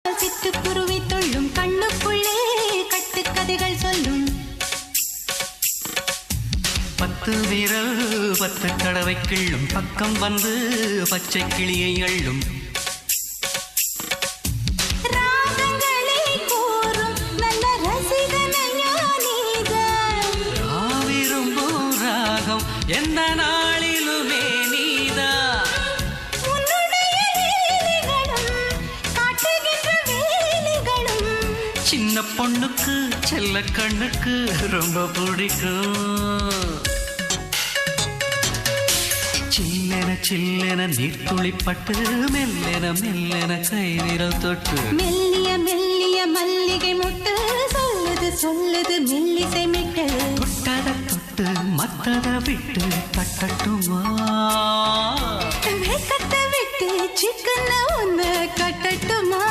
சிட்டுக்குருவி தொள்ளும் கண்ணுக்குள்ளே கட்டுக்கதைகள் சொல்லும் 10 விரல் 10 தடவை கிள்ளும் பக்கம் வந்து பச்சை கிளியை அள்ளும் ராகங்களை கூறும் நல்ல ரசிகனையா நீதான் விரும்பும் ராகம் எந்த நாளிலுமே நீதான் சின்ன பொண்ணுக்கு செல்ல கண்ணுக்கு ரொம்ப பிடிக்கும் சில்லென சில்லென நீர்த்துளிப்பட்டு மெல்லென மெல்லென கை விரல் தொட்டு மெல்லிய மெல்லிய மல்லிகை முட்டு சொல்லுது சொல்லுது மெல்லிசை மிட்டு தொட்டத தொட்டு மத்தத விட்டு தட்டட்டுமா கட்ட விட்டு சிக்கன ஒன்று கட்டட்டுமா